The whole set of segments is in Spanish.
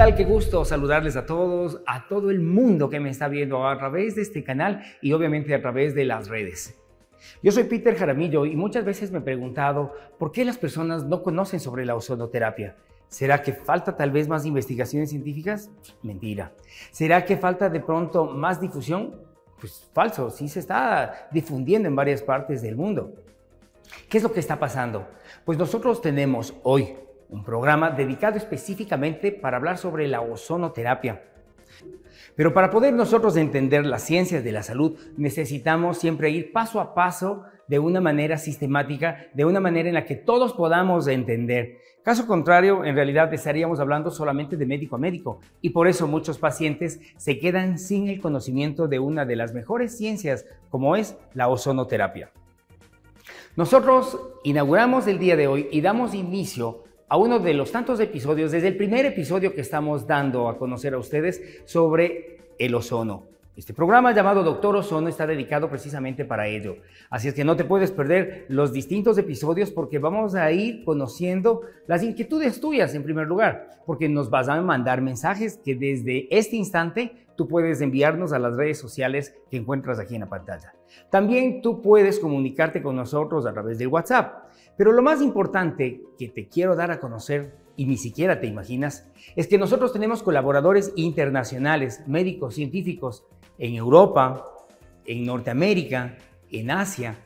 tal? Qué gusto saludarles a todos, a todo el mundo que me está viendo a través de este canal y obviamente a través de las redes. Yo soy Peter Jaramillo y muchas veces me he preguntado por qué las personas no conocen sobre la ozonoterapia. ¿Será que falta tal vez más investigaciones científicas? Mentira. ¿Será que falta de pronto más difusión? Pues falso, sí se está difundiendo en varias partes del mundo. ¿Qué es lo que está pasando? Pues nosotros tenemos hoy un programa dedicado específicamente para hablar sobre la ozonoterapia. Pero para poder nosotros entender las ciencias de la salud, necesitamos siempre ir paso a paso de una manera sistemática, de una manera en la que todos podamos entender. Caso contrario, en realidad estaríamos hablando solamente de médico a médico y por eso muchos pacientes se quedan sin el conocimiento de una de las mejores ciencias como es la ozonoterapia. Nosotros inauguramos el día de hoy y damos inicio a uno de los tantos episodios, desde el primer episodio que estamos dando a conocer a ustedes sobre el ozono. Este programa llamado Doctor Ozono está dedicado precisamente para ello. Así es que no te puedes perder los distintos episodios porque vamos a ir conociendo las inquietudes tuyas en primer lugar, porque nos vas a mandar mensajes que desde este instante tú puedes enviarnos a las redes sociales que encuentras aquí en la pantalla. También tú puedes comunicarte con nosotros a través del WhatsApp. Pero lo más importante que te quiero dar a conocer, y ni siquiera te imaginas, es que nosotros tenemos colaboradores internacionales, médicos, científicos, en Europa, en Norteamérica, en Asia,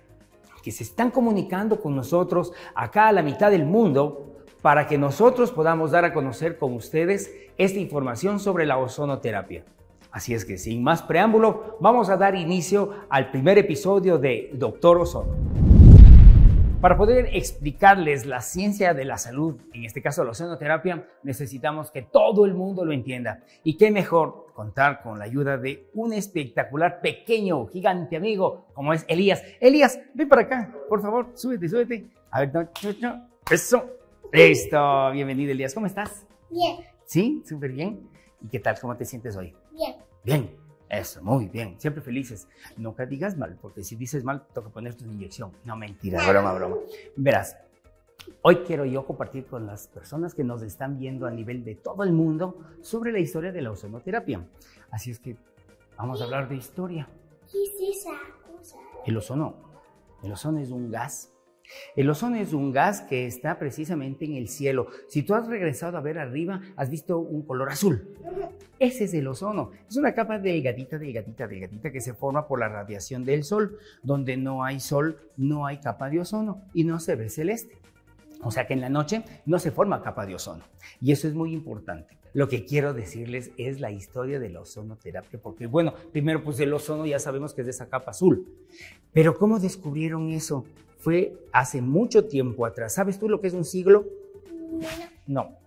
que se están comunicando con nosotros acá a la mitad del mundo para que nosotros podamos dar a conocer con ustedes esta información sobre la ozonoterapia. Así es que sin más preámbulo, vamos a dar inicio al primer episodio de Doctor Ozono. Para poder explicarles la ciencia de la salud, en este caso la ozonoterapia, necesitamos que todo el mundo lo entienda. Y qué mejor contar con la ayuda de un espectacular, pequeño, gigante amigo como es Elías. Elías, ven para acá, por favor, súbete, súbete. A ver, no, eso, listo, bienvenido Elías, ¿cómo estás? Bien. ¿Sí? Súper bien. ¿Y qué tal? ¿Cómo te sientes hoy? Bien. Bien. Eso, muy bien. Siempre felices. Nunca digas mal, porque si dices mal, toca ponerte una inyección. No, mentira, broma. Verás, hoy quiero yo compartir con las personas que nos están viendo a nivel de todo el mundo sobre la historia de la ozonoterapia. Así es que vamos a hablar de historia. ¿Qué es esa cosa? El ozono es un gas. El ozono es un gas que está precisamente en el cielo. Si tú has regresado a ver arriba, has visto un color azul. Ese es el ozono. Es una capa delgadita que se forma por la radiación del sol. Donde no hay sol, no hay capa de ozono y no se ve celeste. O sea que en la noche no se forma capa de ozono. Y eso es muy importante. Lo que quiero decirles es la historia de la ozonoterapia. Porque bueno, primero pues el ozono ya sabemos que es de esa capa azul. Pero ¿cómo descubrieron eso? Fue hace mucho tiempo atrás. ¿Sabes tú lo que es un siglo? No.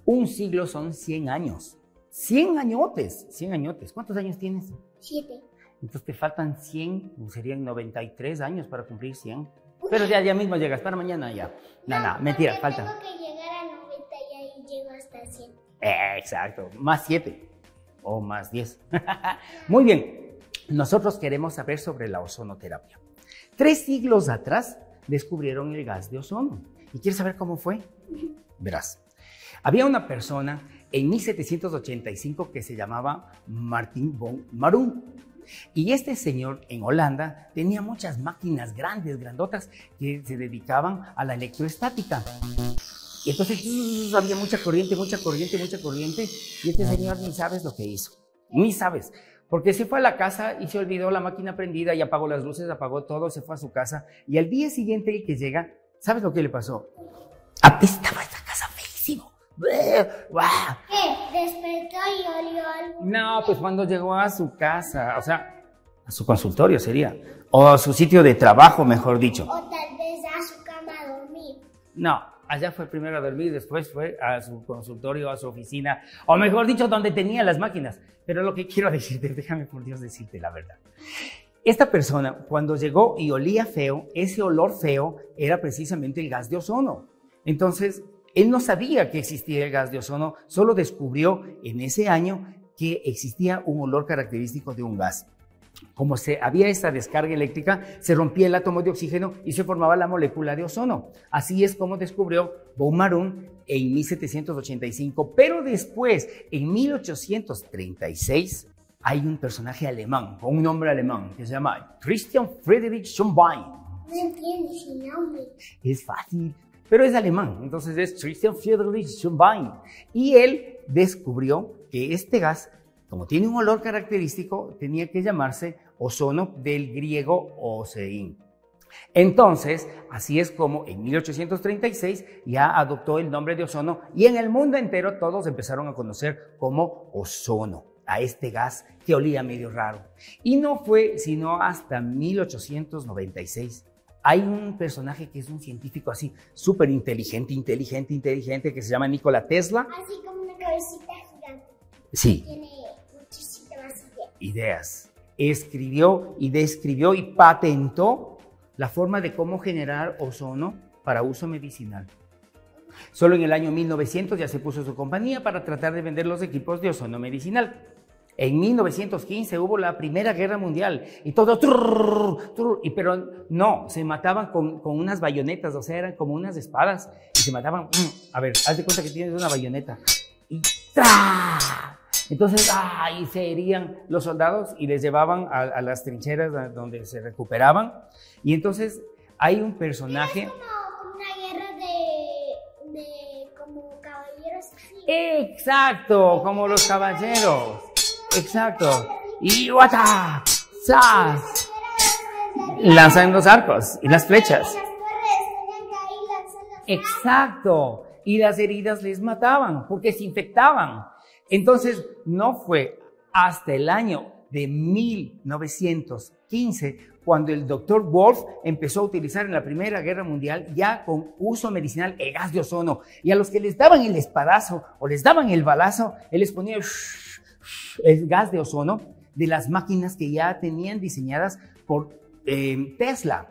Un siglo son 100 años. 100 añotes. 100 añotes. ¿Cuántos años tienes? 7. Entonces te faltan 100, serían 93 años para cumplir 100. Pero ya mismo llegas, para mañana ya. No, mentira, faltan. Tengo que llegar a 90 y ahí llego hasta 100. Exacto, más 7 o más 10. Muy bien, nosotros queremos saber sobre la ozonoterapia. 3 siglos atrás descubrieron el gas de ozono. ¿Y quieres saber cómo fue? Verás, había una persona en 1785 que se llamaba Martin von Marum. Y este señor en Holanda tenía muchas máquinas grandes, grandotas, que se dedicaban a la electroestática. Y entonces había mucha corriente. Y este señor ni sabes lo que hizo. Ni sabes. Porque se fue a la casa y se olvidó la máquina prendida y apagó las luces, apagó todo, se fue a su casa. Y al día siguiente que llega, ¿sabes lo que le pasó? Apestaba esa casa feísimo. ¿Qué? ¿Despertó y olió algo? No, pues cuando llegó a su casa, o sea, a su consultorio sería, o a su sitio de trabajo, mejor dicho. O tal vez a su cama a dormir. No, allá fue primero a dormir, después fue a su consultorio, a su oficina, o mejor dicho, donde tenía las máquinas. Pero lo que quiero decirte, déjame por Dios decirte la verdad. Esta persona, cuando llegó y olía feo, ese olor feo era precisamente el gas de ozono. Entonces, él no sabía que existía el gas de ozono, solo descubrió en ese año que existía un olor característico de un gas. como había esta descarga eléctrica, se rompía el átomo de oxígeno y se formaba la molécula de ozono. Así es como descubrió von Marum en 1785. Pero después, en 1836, hay un personaje alemán, con un nombre alemán, que se llama Christian Friedrich Schönbein. No entiendo su nombre. Es fácil, pero es alemán, entonces es Christian Friedrich Schönbein. Y él descubrió que este gas, como tiene un olor característico, tenía que llamarse ozono, del griego osein. Entonces, así es como en 1836 ya adoptó el nombre de ozono y en el mundo entero todos empezaron a conocer como ozono a este gas que olía medio raro. Y no fue sino hasta 1896. Hay un personaje que es un científico así, súper inteligente, que se llama Nikola Tesla. Así como una cabecita gigante. Sí. Tiene muchísimas Ideas. Escribió y describió y patentó la forma de cómo generar ozono para uso medicinal. Solo en el año 1900 ya se puso su compañía para tratar de vender los equipos de ozono medicinal. En 1915 hubo la Primera Guerra Mundial y todo, pero no, se mataban con unas bayonetas, o sea, eran como unas espadas y se mataban. A ver, haz de cuenta que tienes una bayoneta y ¡tra! Entonces, y se herían los soldados y les llevaban a las trincheras donde se recuperaban. Y entonces hay un personaje. Es como una guerra de como caballeros. Así. Exacto, como los caballeros. Exacto. Y ¡guata! ¡Zas! Lanzan los arcos y las flechas. Exacto. Y las heridas les mataban porque se infectaban. Entonces, no fue hasta el año de 1915 cuando el doctor Wolf empezó a utilizar en la Primera Guerra Mundial ya con uso medicinal el gas de ozono. Y a los que les daban el espadazo o les daban el balazo, él les ponía el gas de ozono de las máquinas que ya tenían diseñadas por Tesla.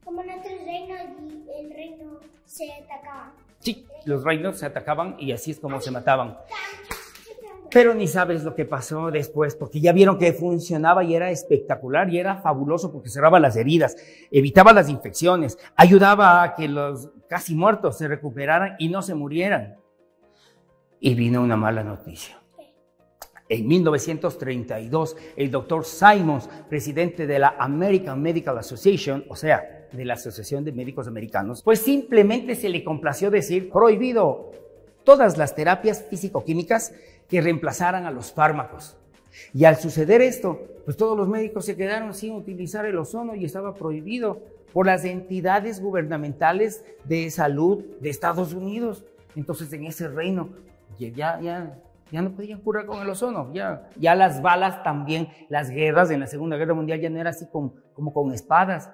Como en otros reinos, y el reino se atacaba. Sí, los reinos se atacaban y así es como se mataban. Pero ni sabes lo que pasó después, porque ya vieron que funcionaba y era espectacular y era fabuloso porque cerraba las heridas, evitaba las infecciones, ayudaba a que los casi muertos se recuperaran y no se murieran. Y vino una mala noticia. En 1932, el doctor Simons, presidente de la American Medical Association, o sea, de la Asociación de Médicos Americanos, pues simplemente se le complació decir prohibido todas las terapias físico-químicas que reemplazaran a los fármacos. Y al suceder esto, pues todos los médicos se quedaron sin utilizar el ozono y estaba prohibido por las entidades gubernamentales de salud de Estados Unidos. Entonces en ese reino ya no podían curar con el ozono, ya las balas también, las guerras en la Segunda Guerra Mundial ya no era así como con espadas.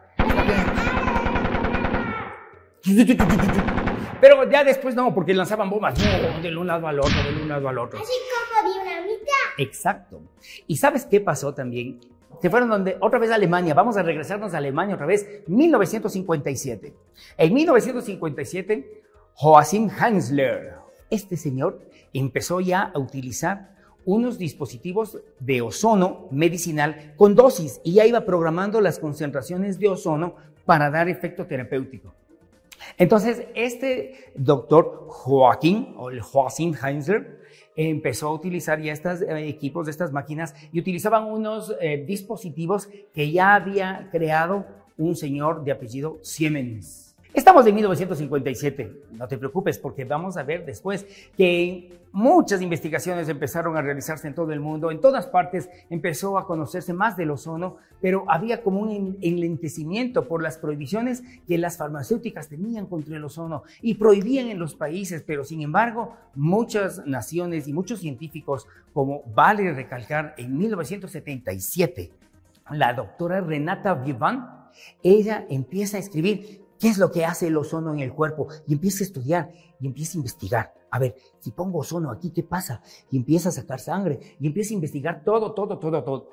Pero ya después no, porque lanzaban bombas de un lado al otro, Así como dinamita. Exacto. ¿Y sabes qué pasó también? Se fueron otra vez a Alemania, vamos a regresarnos a Alemania otra vez, 1957. En 1957, Joachim Hensler, este señor empezó ya a utilizar unos dispositivos de ozono medicinal con dosis y ya iba programando las concentraciones de ozono para dar efecto terapéutico. Entonces, este doctor Joachim Hensler empezó a utilizar ya estos equipos, estas máquinas, y utilizaban unos dispositivos que ya había creado un señor de apellido Siemens. Estamos en 1957, no te preocupes porque vamos a ver después que muchas investigaciones empezaron a realizarse en todo el mundo, en todas partes empezó a conocerse más del ozono, pero había como un enlentecimiento por las prohibiciones que las farmacéuticas tenían contra el ozono y prohibían en los países, pero sin embargo muchas naciones y muchos científicos, como vale recalcar en 1977, la doctora Renata Vivan, ella empieza a escribir ¿qué es lo que hace el ozono en el cuerpo? Y empieza a estudiar y empieza a investigar. A ver, si pongo ozono aquí, ¿qué pasa? Y empieza a sacar sangre y empieza a investigar todo.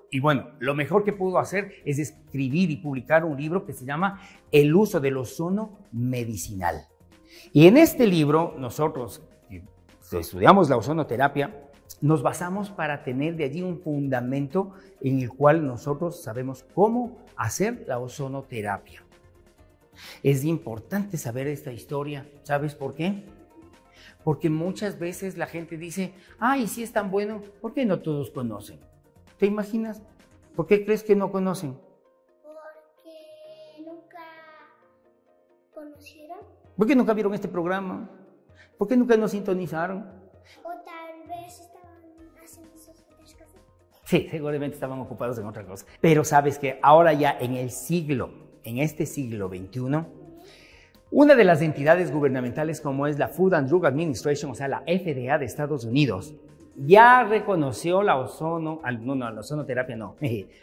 Y bueno, lo mejor que pudo hacer es escribir y publicar un libro que se llama El uso del ozono medicinal. Y en este libro, nosotros que estudiamos la ozonoterapia, nos basamos para tener de allí un fundamento en el cual nosotros sabemos cómo hacer la ozonoterapia. Es importante saber esta historia. ¿Sabes por qué? Porque muchas veces la gente dice, ay, sí es tan bueno, ¿por qué no todos conocen? ¿Te imaginas? ¿Por qué crees que no conocen? Porque nunca conocieron. ¿Por qué nunca vieron este programa? ¿Por qué nunca nos sintonizaron? O tal vez estaban haciendo sus otras cosas. Sí, seguramente estaban ocupados en otra cosa. Pero sabes que ahora ya en este siglo XXI, una de las entidades gubernamentales como es la Food and Drug Administration, o sea, la FDA de Estados Unidos, ya reconoció la ozonoterapia no,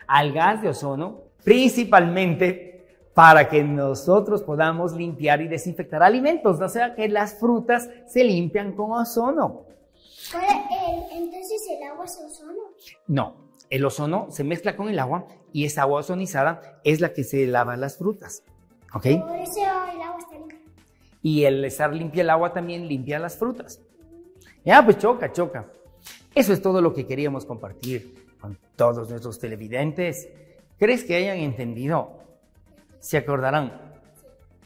al gas de ozono, principalmente para que nosotros podamos limpiar y desinfectar alimentos, o sea, que las frutas se limpian con ozono. Entonces el agua es ozono. No, el ozono se mezcla con el agua y esa agua ozonizada es la que se lava las frutas, ¿ok? Por eso el agua está limpia. Y el estar limpia el agua también limpia las frutas. Ya, pues choca. Eso es todo lo que queríamos compartir con todos nuestros televidentes. ¿Crees que hayan entendido? ¿Se acordarán?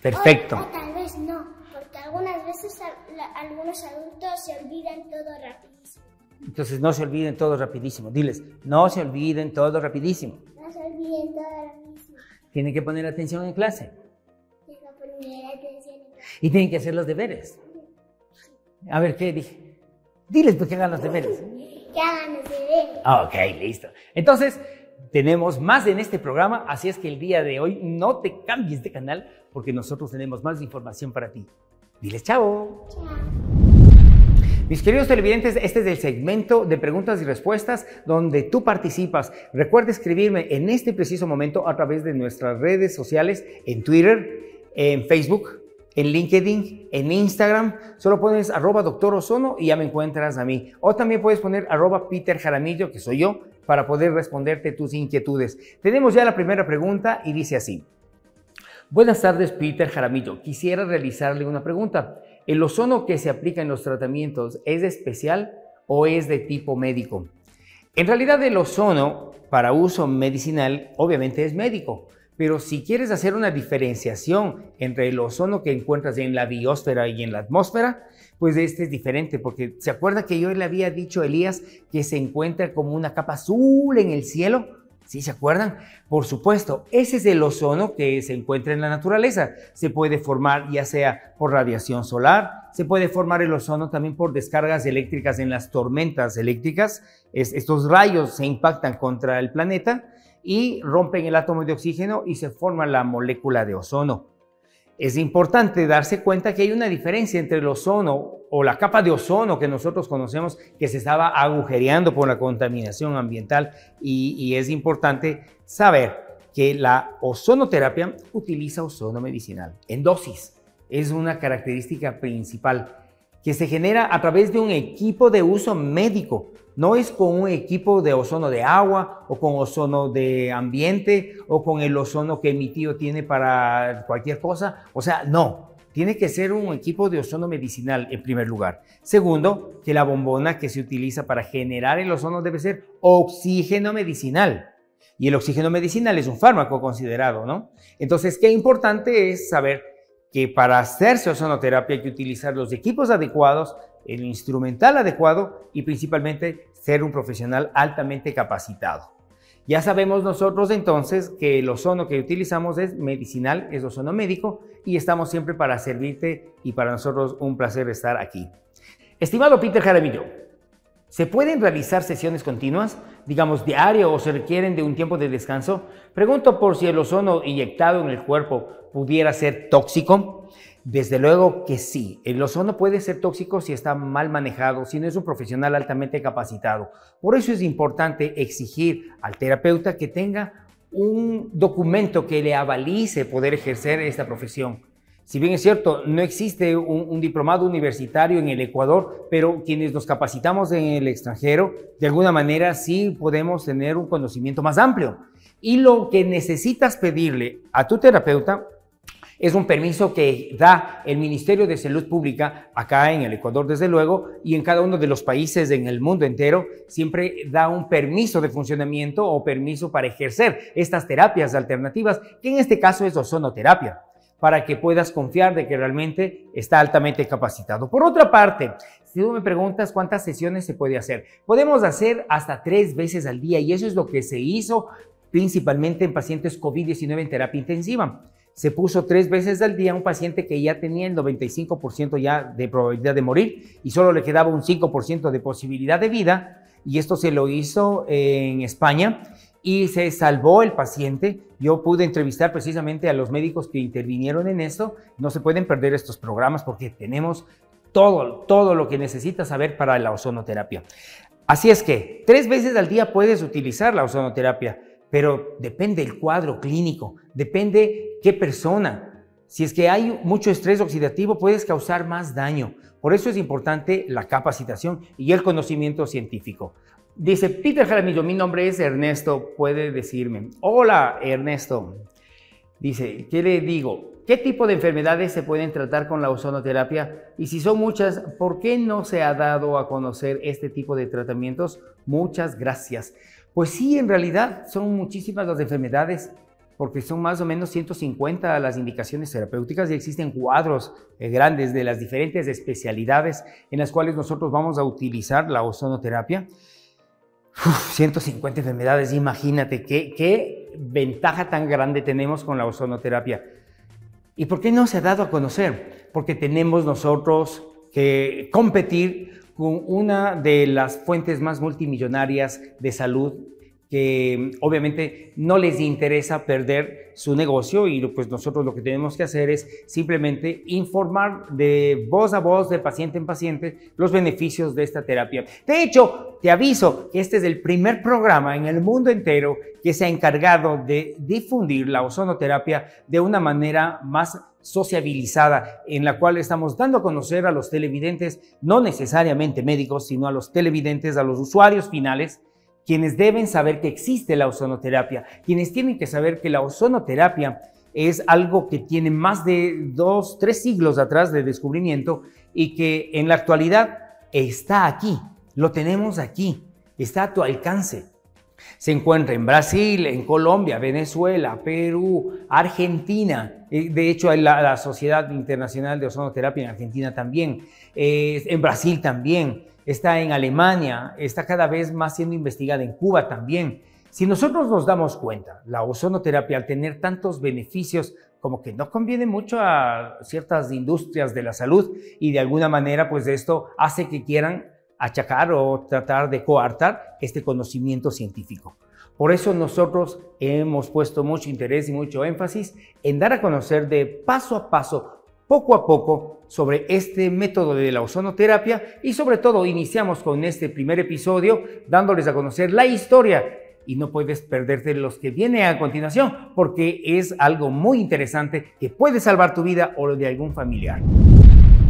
Perfecto. O tal vez no, porque algunas veces algunos adultos se olvidan todo rapidísimo. Entonces no se olviden todo rapidísimo. Diles, no se olviden todo rapidísimo. No se olviden todo rapidísimo. Tienen que poner atención en clase. Tienen que poner atención en clase. Y tienen que hacer los deberes. A ver, ¿qué dije? Diles pues que hagan los deberes. Que hagan los deberes. Ok, listo. Entonces, tenemos más en este programa, así es que el día de hoy no te cambies de canal porque nosotros tenemos más información para ti. Diles chao. Chao. Mis queridos televidentes, este es el segmento de preguntas y respuestas donde tú participas. Recuerda escribirme en este preciso momento a través de nuestras redes sociales, en Twitter, en Facebook, en LinkedIn, en Instagram. Solo pones @doctorozono y ya me encuentras a mí. O también puedes poner @Peter Jaramillo, que soy yo, para poder responderte tus inquietudes. Tenemos ya la primera pregunta y dice así. Buenas tardes, Peter Jaramillo. Quisiera realizarle una pregunta. ¿El ozono que se aplica en los tratamientos es especial o es de tipo médico? En realidad el ozono para uso medicinal obviamente es médico, pero si quieres hacer una diferenciación entre el ozono que encuentras en la biosfera y en la atmósfera, pues este es diferente, porque ¿se acuerda que yo le había dicho a Elías que se encuentra como una capa azul en el cielo? ¿Sí se acuerdan? Por supuesto, ese es el ozono que se encuentra en la naturaleza. Se puede formar ya sea por radiación solar, se puede formar el ozono también por descargas eléctricas en las tormentas eléctricas. Estos rayos se impactan contra el planeta y rompen el átomo de oxígeno y se forma la molécula de ozono. Es importante darse cuenta que hay una diferencia entre el ozono o la capa de ozono que nosotros conocemos que se estaba agujereando por la contaminación ambiental y es importante saber que la ozonoterapia utiliza ozono medicinal en dosis. Es una característica principal que se genera a través de un equipo de uso médico. No es con un equipo de ozono de agua o con ozono de ambiente o con el ozono que mi tío tiene para cualquier cosa. O sea, no. Tiene que ser un equipo de ozono medicinal en primer lugar. Segundo, que la bombona que se utiliza para generar el ozono debe ser oxígeno medicinal. Y el oxígeno medicinal es un fármaco considerado, ¿no? Entonces, qué importante es saber que para hacerse ozonoterapia hay que utilizar los equipos adecuados, el instrumental adecuado y principalmente ser un profesional altamente capacitado. Ya sabemos nosotros entonces que el ozono que utilizamos es medicinal, es ozono médico y estamos siempre para servirte y para nosotros un placer estar aquí. Estimado Peter Jaramillo, ¿se pueden realizar sesiones continuas, digamos diario o se requieren de un tiempo de descanso? Pregunto por si el ozono inyectado en el cuerpo pudiera ser tóxico. Desde luego que sí, el ozono puede ser tóxico si está mal manejado, si no es un profesional altamente capacitado. Por eso es importante exigir al terapeuta que tenga un documento que le avalice poder ejercer esta profesión. Si bien es cierto, no existe un diplomado universitario en el Ecuador, pero quienes nos capacitamos en el extranjero, de alguna manera sí podemos tener un conocimiento más amplio. Y lo que necesitas pedirle a tu terapeuta Es un permiso que da el Ministerio de Salud Pública acá en el Ecuador, desde luego, y en cada uno de los países en el mundo entero, siempre da un permiso de funcionamiento o permiso para ejercer estas terapias alternativas, que en este caso es ozonoterapia, para que puedas confiar de que realmente está altamente capacitado. Por otra parte, si tú me preguntas cuántas sesiones se puede hacer, podemos hacer hasta 3 veces al día, y eso es lo que se hizo principalmente en pacientes COVID-19 en terapia intensiva. Se puso 3 veces al día a un paciente que ya tenía el 95% ya de probabilidad de morir y solo le quedaba un 5% de posibilidad de vida, y esto se lo hizo en España y se salvó el paciente. Yo pude entrevistar precisamente a los médicos que intervinieron en esto. No se pueden perder estos programas porque tenemos todo lo que necesitas saber para la ozonoterapia. Así es que 3 veces al día puedes utilizar la ozonoterapia, pero depende del cuadro clínico, depende qué persona. Si es que hay mucho estrés oxidativo, puedes causar más daño. Por eso es importante la capacitación y el conocimiento científico. Dice Peter Jaramillo, mi nombre es Ernesto, puede decirme. Hola, Ernesto. Dice, ¿qué le digo? ¿Qué tipo de enfermedades se pueden tratar con la ozonoterapia? Y si son muchas, ¿por qué no se ha dado a conocer este tipo de tratamientos? Muchas gracias. Pues sí, en realidad son muchísimas las enfermedades, porque son más o menos 150 las indicaciones terapéuticas y existen cuadros grandes de las diferentes especialidades en las cuales nosotros vamos a utilizar la ozonoterapia. 150 enfermedades, imagínate qué ventaja tan grande tenemos con la ozonoterapia. ¿Y por qué no se ha dado a conocer? Porque tenemos nosotros que competir con una de las fuentes más multimillonarias de salud, que obviamente no les interesa perder su negocio, y pues nosotros lo que tenemos que hacer es simplemente informar de voz a voz, de paciente en paciente, los beneficios de esta terapia. De hecho, te aviso que este es el primer programa en el mundo entero que se ha encargado de difundir la ozonoterapia de una manera más sociabilizada, en la cual estamos dando a conocer a los televidentes, no necesariamente médicos, sino a los televidentes, a los usuarios finales, quienes deben saber que existe la ozonoterapia, quienes tienen que saber que la ozonoterapia es algo que tiene más de 2, 3 siglos atrás de descubrimiento y que en la actualidad está aquí, lo tenemos aquí, está a tu alcance. Se encuentra en Brasil, en Colombia, Venezuela, Perú, Argentina. De hecho, hay la Sociedad Internacional de Ozonoterapia en Argentina también, en Brasil también. Está en Alemania, está cada vez más siendo investigada en Cuba también. Si nosotros nos damos cuenta, la ozonoterapia, al tener tantos beneficios, como que no conviene mucho a ciertas industrias de la salud, y de alguna manera pues esto hace que quieran achacar o tratar de coartar este conocimiento científico. Por eso nosotros hemos puesto mucho interés y mucho énfasis en dar a conocer de paso a paso, poco a poco, sobre este método de la ozonoterapia, y sobre todo iniciamos con este primer episodio dándoles a conocer la historia, y no puedes perderte los que vienen a continuación porque es algo muy interesante que puede salvar tu vida o lo de algún familiar.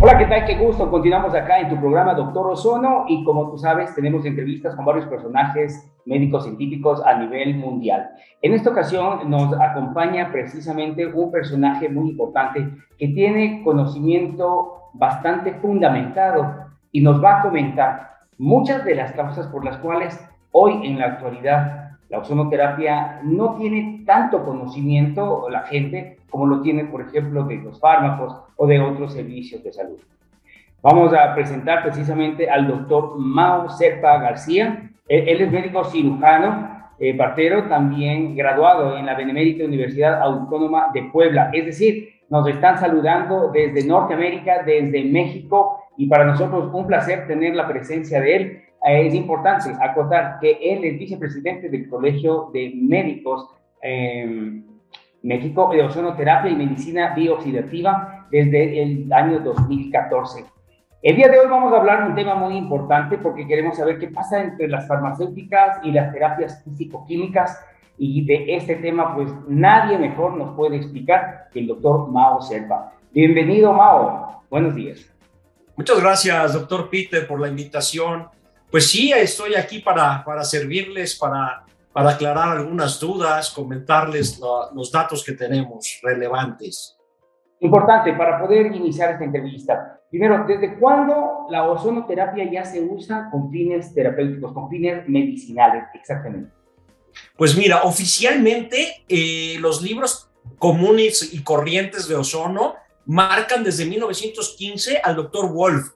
Hola, ¿qué tal? Qué gusto. Continuamos acá en tu programa Doctor Ozono, y como tú sabes, tenemos entrevistas con varios personajes médicos científicos a nivel mundial. En esta ocasión nos acompaña precisamente un personaje muy importante que tiene conocimiento bastante fundamentado y nos va a comentar muchas de las causas por las cuales hoy en la actualidad la ozonoterapia no tiene tanto conocimiento la gente como lo tiene, por ejemplo, de los fármacos o de otros servicios de salud. Vamos a presentar precisamente al doctor Mao Serpa García. Él es médico cirujano, partero, también graduado en la Benemérita Universidad Autónoma de Puebla. Es decir, nos están saludando desde Norteamérica, desde México, y para nosotros un placer tener la presencia de él. Es importante acotar que él es vicepresidente del Colegio de Médicos México de Ozonoterapia y Medicina Biooxidativa desde el año 2014. El día de hoy vamos a hablar de un tema muy importante porque queremos saber qué pasa entre las farmacéuticas y las terapias físico-químicas, y de este tema pues nadie mejor nos puede explicar que el doctor Mao Serpa. Bienvenido, Mao. Buenos días. Muchas gracias, doctor Peter, por la invitación. Pues sí, estoy aquí para servirles, para aclarar algunas dudas, comentarles los datos que tenemos relevantes. Importante para poder iniciar esta entrevista. Primero, ¿desde cuándo la ozonoterapia ya se usa con fines terapéuticos, con fines medicinales, exactamente? Pues mira, oficialmente los libros comunes y corrientes de ozono marcan desde 1915 al doctor Wolf,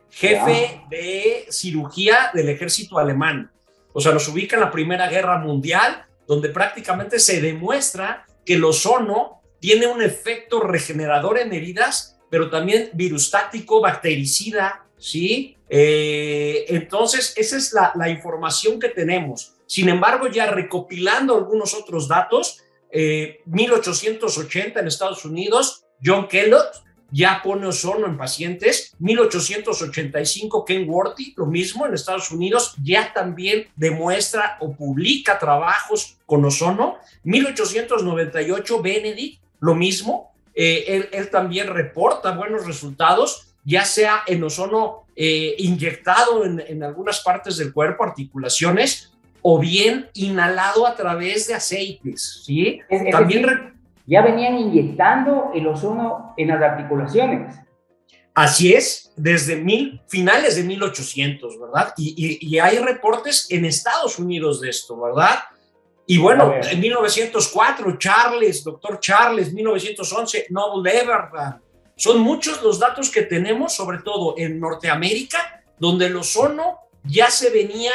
jefe de cirugía del ejército alemán. O sea, nos ubica en la Primera Guerra Mundial, donde prácticamente se demuestra que el ozono tiene un efecto regenerador en heridas, pero también virustático, bactericida, ¿sí? Entonces, esa es la información que tenemos. Sin embargo, ya recopilando algunos otros datos, 1880 en Estados Unidos, John Kellogg ya pone ozono en pacientes. 1885, Ken Worthy, lo mismo en Estados Unidos, ya también demuestra o publica trabajos con ozono. 1898, Benedict, lo mismo, él también reporta buenos resultados, ya sea en ozono inyectado en algunas partes del cuerpo, articulaciones, o bien inhalado a través de aceites, ¿sí? También ya venían inyectando el ozono en las articulaciones. Así es, desde finales de 1800, ¿verdad? Y hay reportes en Estados Unidos de esto, ¿verdad? Y bueno, en 1904, doctor Charles, 1911, Noble Everland. Son muchos los datos que tenemos, sobre todo en Norteamérica, donde el ozono ya se venía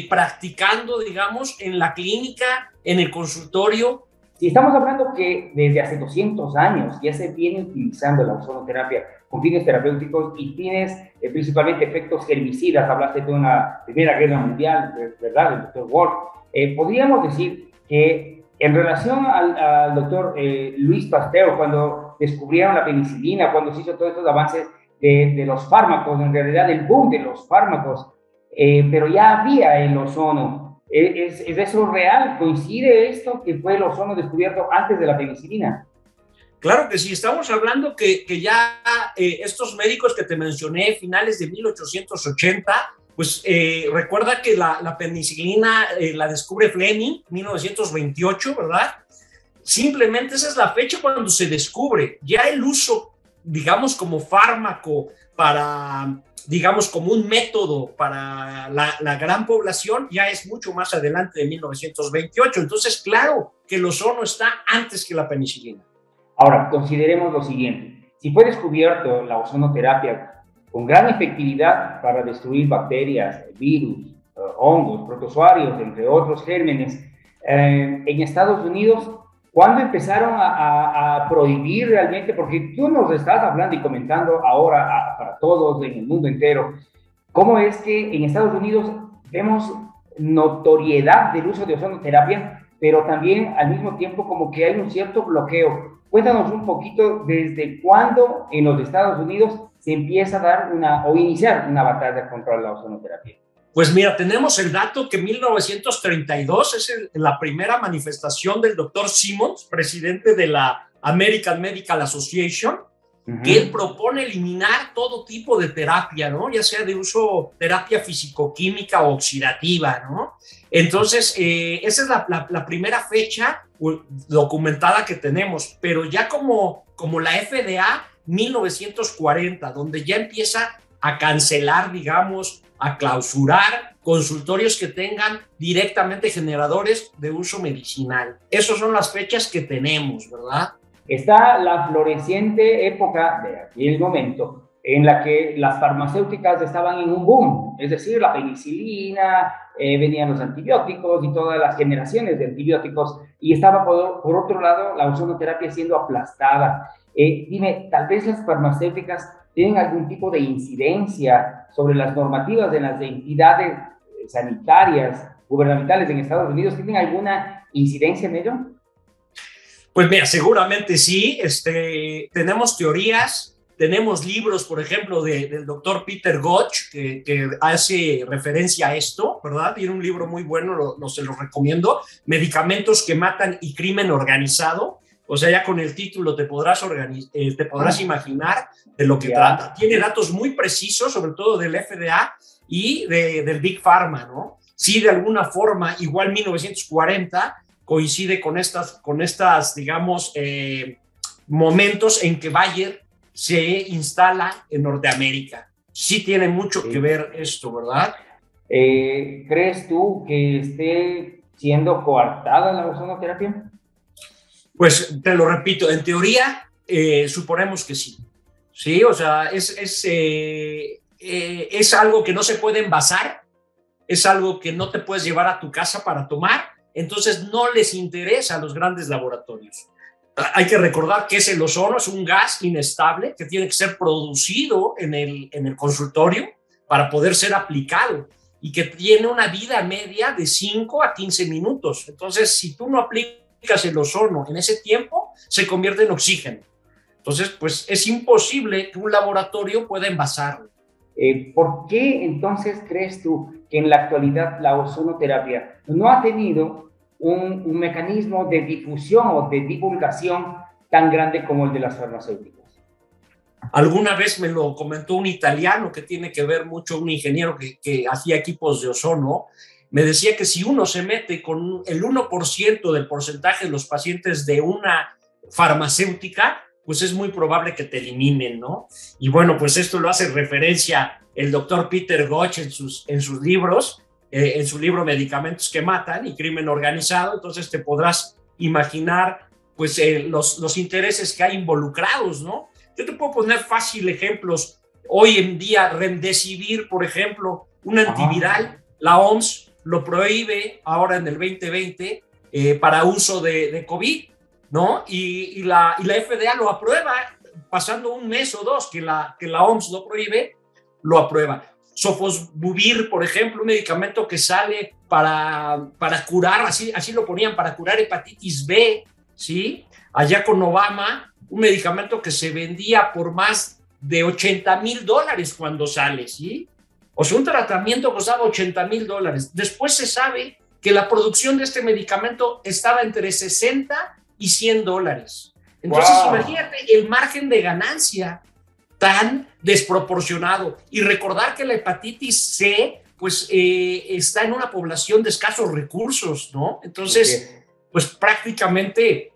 practicando, digamos, en la clínica, en el consultorio. Si estamos hablando que desde hace 200 años ya se viene utilizando la ozonoterapia con fines terapéuticos y fines principalmente efectos herbicidas, hablaste de una Primera Guerra Mundial, ¿verdad? El doctor Wolf. Podríamos decir que en relación al doctor Luis Pasteur, cuando descubrieron la penicilina, cuando se hizo todos estos avances de los fármacos, en realidad el boom de los fármacos, pero ya había el ozono. ¿Es eso real? ¿Coincide esto que fue el ozono descubierto antes de la penicilina? Claro que sí, estamos hablando que ya estos médicos que te mencioné, finales de 1880, pues recuerda que la penicilina la descubre Fleming, 1928, ¿verdad? Simplemente esa es la fecha cuando se descubre. Ya el uso, digamos, como fármaco para, digamos, como un método para la gran población, ya es mucho más adelante de 1928. Entonces, claro que el ozono está antes que la penicilina. Ahora, consideremos lo siguiente. Si fue descubierto la ozonoterapia con gran efectividad para destruir bacterias, virus, hongos, protozoarios, entre otros gérmenes, en Estados Unidos, ¿cuándo empezaron a prohibir realmente? Porque tú nos estás hablando y comentando ahora para todos en el mundo entero, ¿cómo es que en Estados Unidos vemos notoriedad del uso de ozonoterapia, pero también al mismo tiempo como que hay un cierto bloqueo? Cuéntanos un poquito desde cuándo en los Estados Unidos se empieza a dar o iniciar una batalla contra la ozonoterapia. Pues mira, tenemos el dato que 1932 es la primera manifestación del doctor Simmons, presidente de la American Medical Association, que él propone eliminar todo tipo de terapia, ¿no? Ya sea de uso terapia fisicoquímica o oxidativa, ¿no? Entonces, esa es la primera fecha documentada que tenemos, pero ya como la FDA, 1940, donde ya empieza a cancelar, digamos, a clausurar consultorios que tengan directamente generadores de uso medicinal. Esas son las fechas que tenemos, ¿verdad? Está la floreciente época de aquel momento en la que las farmacéuticas estaban en un boom, es decir, la penicilina, venían los antibióticos y todas las generaciones de antibióticos, y estaba por otro lado la ozonoterapia siendo aplastada. Dime, tal vez las farmacéuticas tienen algún tipo de incidencia sobre las normativas de las entidades sanitarias gubernamentales en Estados Unidos. ¿Tienen alguna incidencia en ello? Pues mira, seguramente sí. Tenemos teorías, tenemos libros, por ejemplo, del doctor Peter Gotch, que hace referencia a esto, ¿verdad? Tiene un libro muy bueno, se lo recomiendo, Medicamentos que matan y crimen organizado. O sea, ya con el título te podrás imaginar de lo que trata. Tiene datos muy precisos, sobre todo del FDA y del Big Pharma, ¿no? Sí, de alguna forma, igual 1940 coincide con estas digamos, momentos en que Bayer se instala en Norteamérica. Sí tiene mucho que ver esto, ¿verdad? ¿Crees tú que esté siendo coartada la ozonoterapia? Pues te lo repito, en teoría suponemos que sí. Sí, o sea, es algo que no se puede envasar, es algo que no te puedes llevar a tu casa para tomar, entonces no les interesa a los grandes laboratorios. Hay que recordar que el ozono es un gas inestable que tiene que ser producido en el consultorio para poder ser aplicado y que tiene una vida media de 5 a 15 minutos. Entonces, si tú no aplicas el ozono en ese tiempo, se convierte en oxígeno. Entonces, pues es imposible que un laboratorio pueda envasarlo. ¿Por qué entonces crees tú que en la actualidad la ozonoterapia no ha tenido un mecanismo de difusión o de divulgación tan grande como el de las farmacéuticas? Alguna vez me lo comentó un italiano que tiene que ver mucho, un ingeniero que hacía equipos de ozono, me decía que si uno se mete con el 1% del porcentaje de los pacientes de una farmacéutica, pues es muy probable que te eliminen, ¿no? Y bueno, pues esto lo hace referencia el doctor Peter Gotch en sus libros, en su libro Medicamentos que Matan y Crimen Organizado. Entonces te podrás imaginar pues los intereses que hay involucrados, ¿no? Yo te puedo poner fácil ejemplos. Hoy en día, Remdesivir, por ejemplo, un antiviral, la OMS lo prohíbe ahora en el 2020 para uso de COVID, ¿no? Y la FDA lo aprueba, pasando un mes o dos que la OMS lo prohíbe, lo aprueba. Sofosbuvir, por ejemplo, un medicamento que sale para curar, así lo ponían, para curar hepatitis B, ¿sí? Allá con Obama, un medicamento que se vendía por más de $80,000 cuando sale, ¿sí? O sea, un tratamiento costaba $80,000. Después se sabe que la producción de este medicamento estaba entre $60 y $100. Entonces, imagínate el margen de ganancia tan desproporcionado. Y recordar que la hepatitis C, pues, está en una población de escasos recursos, ¿no? Entonces, pues, prácticamente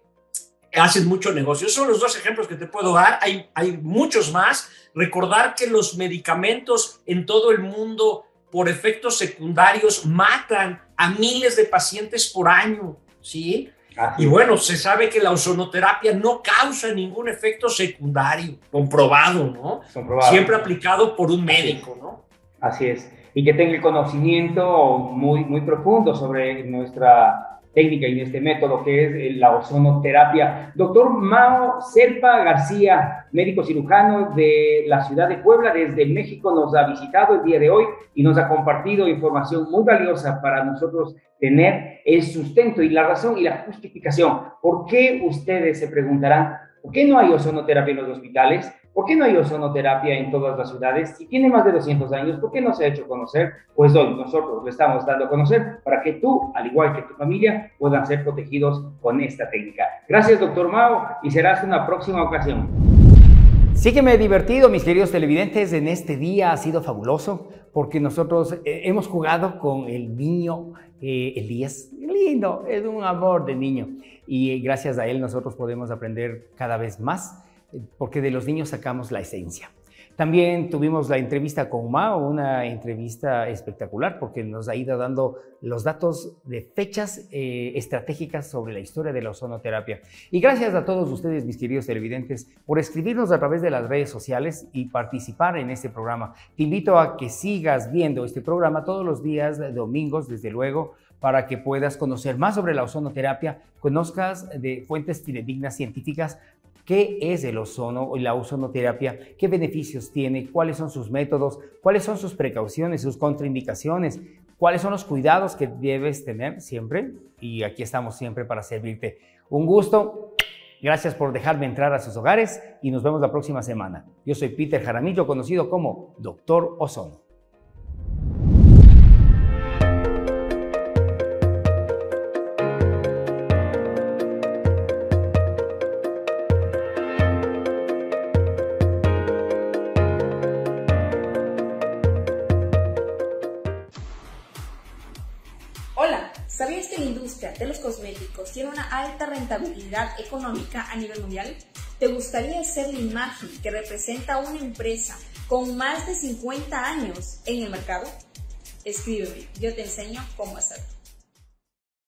hacen mucho negocio. Esos son los dos ejemplos que te puedo dar. Hay muchos más. Recordar que los medicamentos en todo el mundo por efectos secundarios matan a miles de pacientes por año, ¿sí? Y bueno, se sabe que la ozonoterapia no causa ningún efecto secundario, comprobado, ¿no? Siempre aplicado por un médico, ¿no? Así es. Y que tenga el conocimiento muy, muy profundo sobre nuestra técnica y este método que es la ozonoterapia. Doctor Mao Serpa García, médico cirujano de la ciudad de Puebla, desde México, nos ha visitado el día de hoy y nos ha compartido información muy valiosa para nosotros tener el sustento y la razón y la justificación. ¿Por qué ustedes se preguntarán? ¿Por qué no hay ozonoterapia en los hospitales? ¿Por qué no hay ozonoterapia en todas las ciudades? Si tiene más de 200 años, ¿por qué no se ha hecho conocer? Pues hoy nosotros lo estamos dando a conocer para que tú, al igual que tu familia, puedan ser protegidos con esta técnica. Gracias, doctor Mao, y será hasta una próxima ocasión. Sí que me he divertido, mis queridos televidentes, en este día ha sido fabuloso porque nosotros hemos jugado con el niño Elías. Lindo, es un amor de niño y gracias a él nosotros podemos aprender cada vez más porque de los niños sacamos la esencia. También tuvimos la entrevista con Mao, una entrevista espectacular porque nos ha ido dando los datos de fechas estratégicas sobre la historia de la ozonoterapia. Y gracias a todos ustedes, mis queridos televidentes, por escribirnos a través de las redes sociales y participar en este programa. Te invito a que sigas viendo este programa todos los días, domingos, desde luego, para que puedas conocer más sobre la ozonoterapia, conozcas de fuentes fidedignas científicas. ¿Qué es el ozono y la ozonoterapia? ¿Qué beneficios tiene? ¿Cuáles son sus métodos? ¿Cuáles son sus precauciones, sus contraindicaciones? ¿Cuáles son los cuidados que debes tener siempre? Y aquí estamos siempre para servirte. Un gusto. Gracias por dejarme entrar a sus hogares y nos vemos la próxima semana. Yo soy Peter Jaramillo, conocido como Doctor Ozono. ¿Sabías que la industria de los cosméticos tiene una alta rentabilidad económica a nivel mundial? ¿Te gustaría ser la imagen que representa a una empresa con más de 50 años en el mercado? Escríbeme, yo te enseño cómo hacerlo.